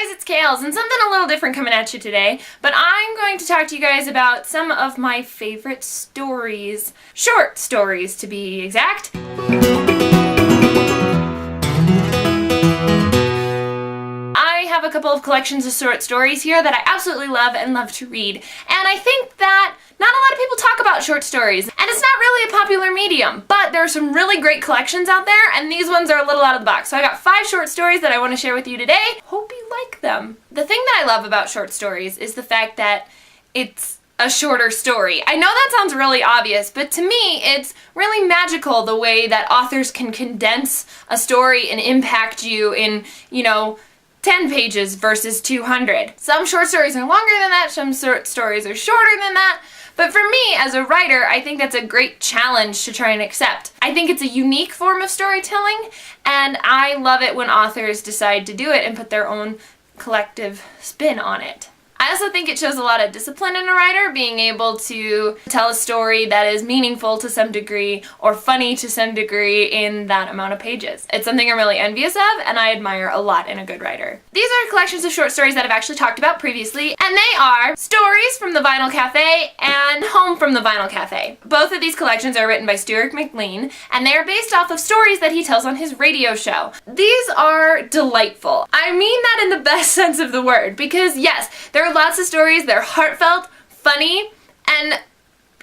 guys, it's Kales, and something a little different coming at you today, but I'm going to talk to you guys about some of my favorite stories. Short stories, to be exact. I have a couple of collections of short stories here that I absolutely love and love to read, and I think that not a lot of people talk about short stories, and it's not really a popular medium, but there are some really great collections out there, and these ones are a little out of the box. So I got 5 short stories that I want to share with you today. Hope you like them. The thing that I love about short stories is the fact that it's a shorter story. I know that sounds really obvious, but to me, it's really magical the way that authors can condense a story and impact you in, 10 pages versus 200. Some short stories are longer than that, some short stories are shorter than that, but for me, as a writer, I think that's a great challenge to try and accept. I think it's a unique form of storytelling, and I love it when authors decide to do it and put their own collective spin on it. I also think it shows a lot of discipline in a writer, being able to tell a story that is meaningful to some degree or funny to some degree in that amount of pages. It's something I'm really envious of and I admire a lot in a good writer. These are collections of short stories that I've actually talked about previously, and they are Stories from the Vinyl Cafe and Home from the Vinyl Cafe. Both of these collections are written by Stuart McLean, and they are based off of stories that he tells on his radio show. These are delightful. I mean that in the best sense of the word, because yes, there are lots of stories, they're heartfelt, funny, and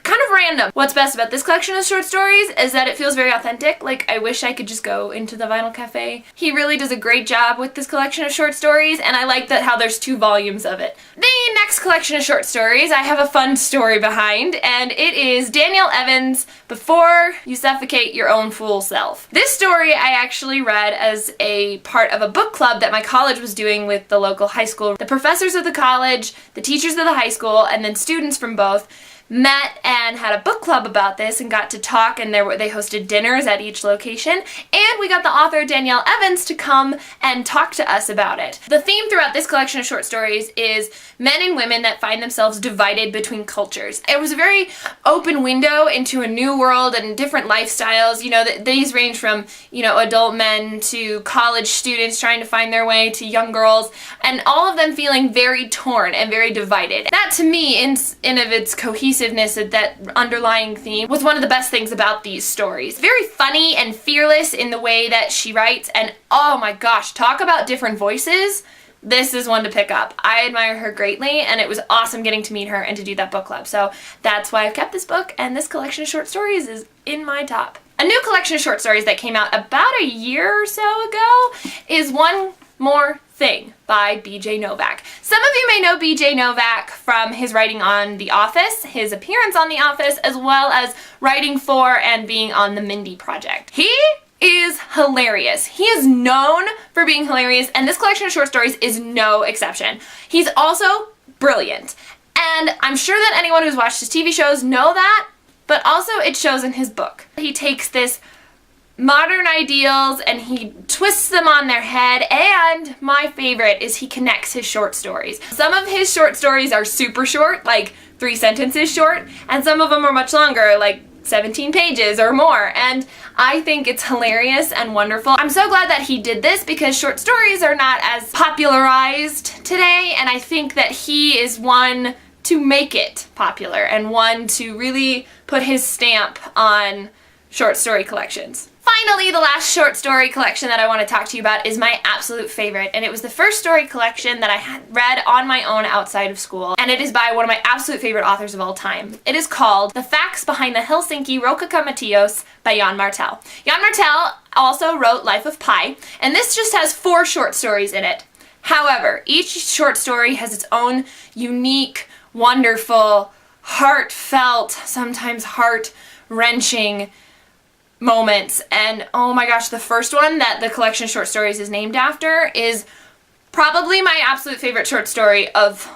kind of random. What's best about this collection of short stories is that it feels very authentic. Like, I wish I could just go into the Vinyl Cafe. He really does a great job with this collection of short stories, and I like that how there's 2 volumes of it. The next collection of short stories, I have a fun story behind, and it is Danielle Evans' Before You Suffocate Your Own Fool Self. This story I actually read as a part of a book club that my college was doing with the local high school. The professors of the college, the teachers of the high school, and then students from both met and had a book club about this and got to talk, and they hosted dinners at each location, and we got the author Danielle Evans to come and talk to us about it. The theme throughout this collection of short stories is men and women that find themselves divided between cultures. It was a very open window into a new world and different lifestyles. These range from, adult men to college students trying to find their way to young girls, and all of them feeling very torn and very divided. That, to me, in of its cohesiveness, that underlying theme, was one of the best things about these stories. Very funny and fearless in the way that she writes, and oh my gosh, talk about different voices. This is one to pick up. I admire her greatly, and it was awesome getting to meet her and to do that book club. So that's why I've kept this book, and this collection of short stories is in my top. A new collection of short stories that came out about a year or so ago is One More Thing by B.J. Novak. Some of you may know B.J. Novak from his writing on The Office, his appearance on The Office, as well as writing for and being on the Mindy Project. He is hilarious. He is known for being hilarious, and this collection of short stories is no exception. He's also brilliant, and I'm sure that anyone who's watched his TV shows know that, but also it shows in his book. He takes this modern ideals and he twists them on their head, and my favorite is he connects his short stories. Some of his short stories are super short, like 3 sentences short, and some of them are much longer, like 17 pages or more, and I think it's hilarious and wonderful. I'm so glad that he did this because short stories are not as popularized today, and I think that he is one to make it popular and one to really put his stamp on short story collections. Finally, the last short story collection that I want to talk to you about is my absolute favorite, and it was the first story collection that I had read on my own outside of school, and it is by one of my absolute favorite authors of all time. It is called The Facts Behind the HELSINKI ROCCAMATIOS by Yann Martel. Yann Martel also wrote Life of Pi, and this just has 4 short stories in it. However, each short story has its own unique, wonderful, heartfelt, sometimes heart-wrenching moments, and oh my gosh, the first one that the collection of short stories is named after is probably my absolute favorite short story of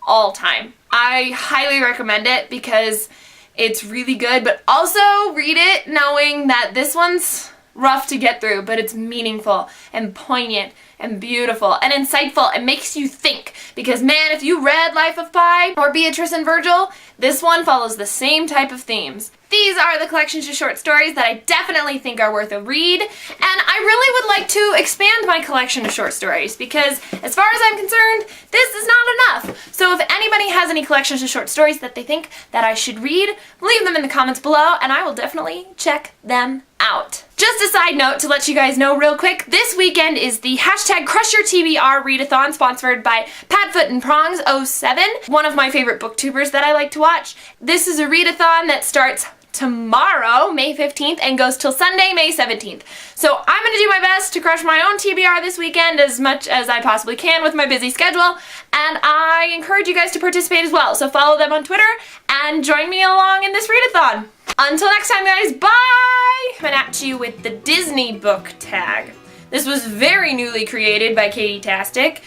all time. I highly recommend it because it's really good, but also read it knowing that this one's rough to get through, but it's meaningful and poignant and beautiful and insightful and makes you think. Because man, if you read Life of Pi or Beatrice and Virgil, this one follows the same type of themes. These are the collections of short stories that I definitely think are worth a read, and I really would like to expand my collection of short stories because, as far as I'm concerned, this is not enough. So if anybody has any collections of short stories that they think that I should read, leave them in the comments below and I will definitely check them out. Just a side note to let you guys know real quick, this weekend is the hashtag Crush Your TBR Readathon sponsored by Padfoot and Prongs 07, one of my favorite booktubers that I like to watch. This is a readathon that starts tomorrow, May 15th, and goes till Sunday, May 17th. So I'm going to do my best to crush my own TBR this weekend as much as I possibly can with my busy schedule, and I encourage you guys to participate as well. So follow them on Twitter and join me along in this readathon. Until next time, guys, bye! Coming at you with the Disney book tag. This was very newly created by Katie Tastic.